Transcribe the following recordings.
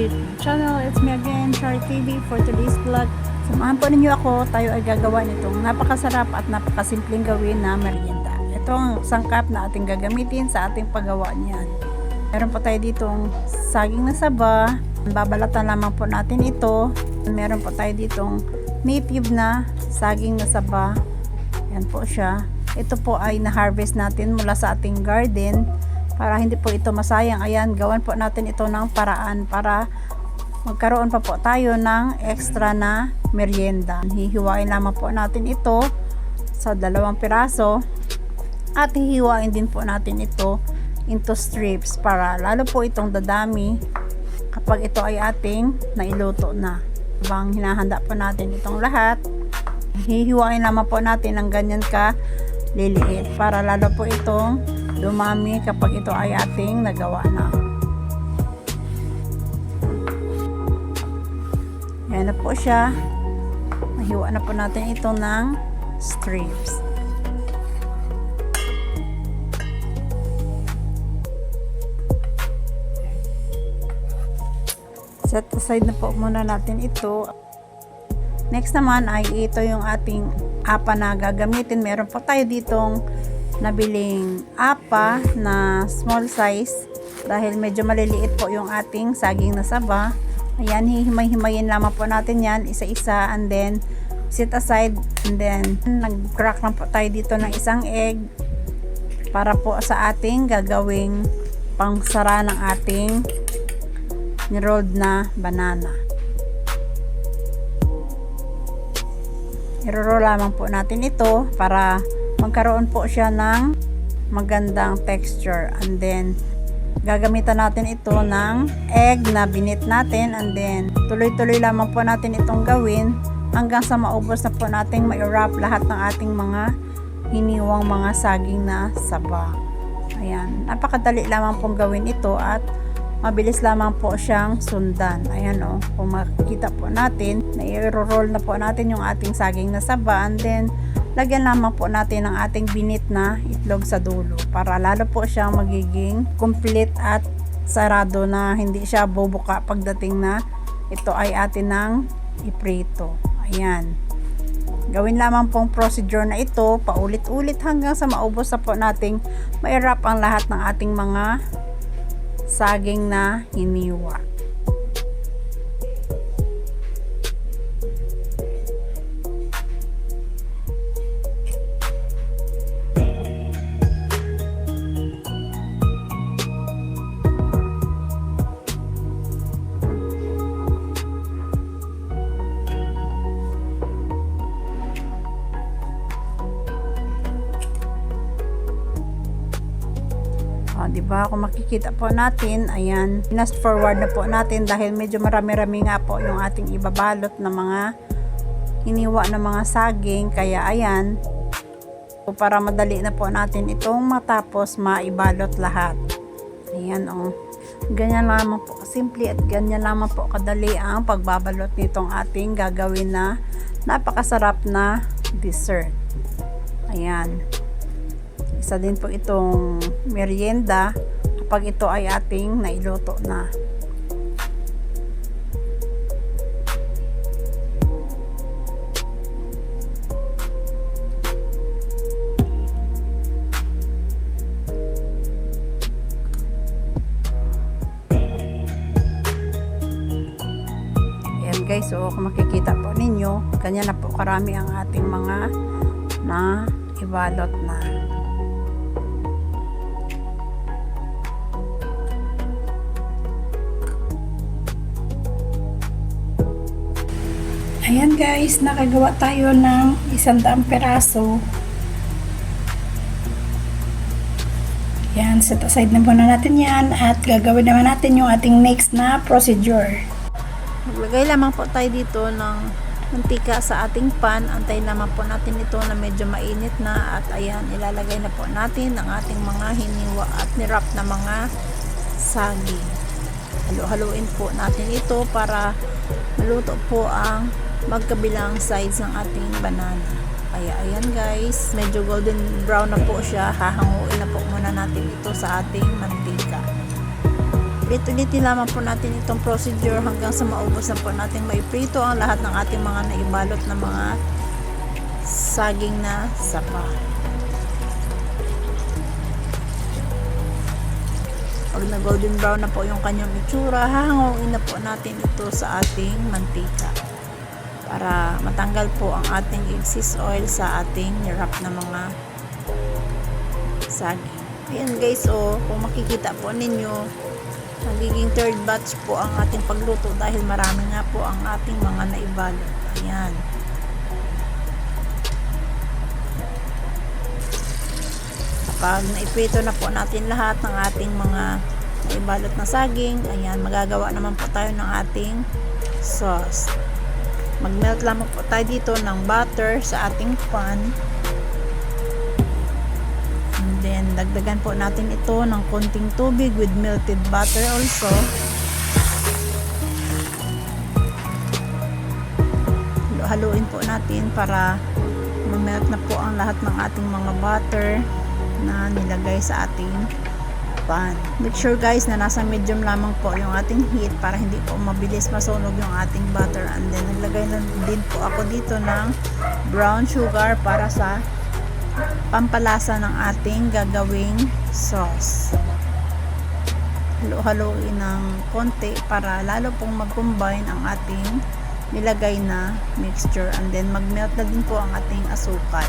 YouTube channel. It's me again, Char TV, for today's vlog. Samahan po ninyo ako, tayo ay gagawa nitong napakasarap at napakasimpleng gawin na merienda. Ito ang sangkap na ating gagamitin sa ating paggawa niyan. Meron po tayo ditong saging na saba, babalatan lamang po natin ito. Meron po tayo ditong native na saging na saba. Yan po siya. Ito po ay na-harvest natin mula sa ating garden. Para hindi po ito masayang, ayan, gawan po natin ito ng paraan para magkaroon pa po tayo ng extra na merienda. Hihiwain lamang po natin ito sa 2 piraso at hihiwain din po natin ito into strips para lalo po itong dadami kapag ito ay ating nailuto na. Habang hinahanda po natin itong lahat, hihiwain lamang po natin ng ganyan ka liliit para lalo po itong dumami kapag ito ay ating nagawa na. Yan na po siya. Nahiwa na po natin ito ng strips. Set aside na po muna natin ito. Next naman ay ito yung ating apa na gagamitin. Meron po tayo ditong nabiling apa na small size dahil medyo maliliit po yung ating saging na saba. Ayan, hihimay-himayin lamang po natin yan isa-isa and then set aside, and then nag-crack lang po tayo dito ng isang egg para po sa ating gagawing pangsara ng ating nirolled na banana. I-roll lamang po natin ito para magkaroon po siya ng magandang texture, and then gagamitan natin ito ng egg na binit natin, and then tuloy-tuloy lamang po natin itong gawin hanggang sa maubos na po nating ma-wrap lahat ng ating mga hiniwang mga saging na saba. Ayan, napakadali lamang pong gawin ito at mabilis lamang po siyang sundan. Ayan o, kung makikita po natin, na-roll na po natin yung ating saging na saba, and then lagyan lamang po natin ng ating binit na itlog sa dulo para lalo po siyang magiging complete at sarado na hindi siya bubuka pagdating na ito ay atin ng iprito. Ayan. Gawin lamang pong procedure na ito paulit-ulit hanggang sa maubos na po nating ma-wrap ang lahat ng ating mga saging na hiniwa. Diba, kung makikita po natin, ayan, fast forward na po natin dahil medyo marami-rami nga po yung ating ibabalot na mga hiniwa na mga saging, kaya ayan, so, para madali na po natin itong matapos maibalot lahat. Ayan o, ganyan lamang po simple at ganyan lamang po kadali ang pagbabalot nitong ating gagawin na napakasarap na dessert. Ayan, isa din po itong merienda kapag ito ay ating nailuto na. Ayan guys, so kung makikita po ninyo, ganyan na po karami ang ating mga na ibalot na. Ayan guys, nakagawa tayo ng 100 peraso. Ayan, set aside na muna natin yan at gagawin naman natin yung ating next na procedure. Maglagay lamang po tayo dito ng mantika sa ating pan. Antayin lamang po natin ito na medyo mainit na at ayan, ilalagay na po natin ang ating mga hiniwa at nirap na mga saging. Halo-haluin po natin ito para maluto po ang magkabilang sides ng ating banana. Kaya ayan guys, medyo golden brown na po siya. Hahanguin na po muna natin ito sa ating mantika. Ulit-ulitin lamang po natin itong procedure hanggang sa maubos na po natin maiprito ang lahat ng ating mga naibalot na mga saging na sapa. Pag na golden brown na po yung kanyang itsura, hahangawin na po natin ito sa ating mantika para matanggal po ang ating excess oil sa ating wrap na mga saging. Ayan guys, kung makikita po ninyo, magiging third batch po ang ating pagluto dahil marami nga po ang ating mga naibalot. Ayan. Kapag naiprito na po natin lahat ng ating mga naibalot na saging, ayan, magagawa naman po tayo ng ating sauce. Mag-melt lamang po tayo dito ng butter sa ating pan. And then, dagdagan po natin ito ng konting tubig with melted butter also. Haluin po natin para ma-melt na po ang lahat ng ating mga butter na nilagay sa ating pan. Make sure guys na nasa medium lamang po yung ating heat para hindi po mabilis masunog yung ating butter. And then naglagay na din po ako dito ng brown sugar para sa pampalasa ng ating gagawing sauce. Halo-haloin ng konti para lalo pong mag-combine ang ating nilagay na mixture. And then mag-melt na din po ang ating asukal.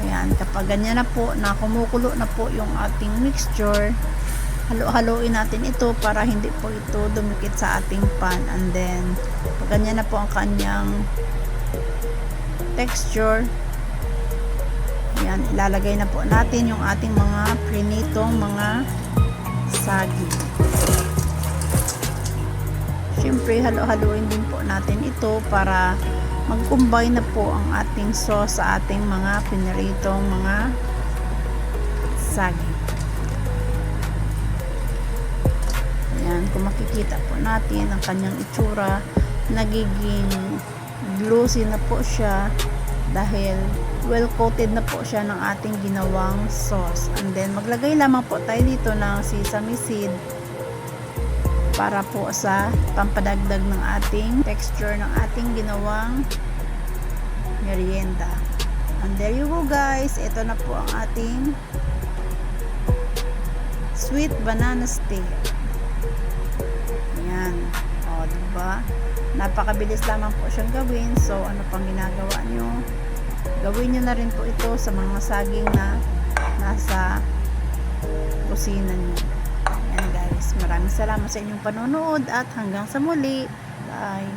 Ayan, kapag ganyan na po, na kumukulo na po yung ating mixture, halo-haloin natin ito para hindi po ito dumikit sa ating pan. And then, pag ganyan na po ang kanyang texture, ayan, ilalagay na po natin yung ating mga prinitong mga saging. Siyempre, halo-haloin din po natin ito para mag-combine na po ang ating sauce sa ating mga piniritong mga saging. Ayan, kung makikita po natin ang kanyang itsura, nagiging glossy na po siya dahil well coated na po siya ng ating ginawang sauce. And then maglagay lamang po tayo dito ng sesame seed para po sa pampadagdag ng ating texture ng ating ginawang merienda. And there you go guys, ito na po ang ating sweet banana stick. Ayan, diba? Napakabilis lamang po siyang gawin. So ano pang ginagawa nyo? Gawin nyo na rin po ito sa mga saging na nasa kusina nyo. Ayan guys, maraming salamat sa inyong panonood at hanggang sa muli. Bye!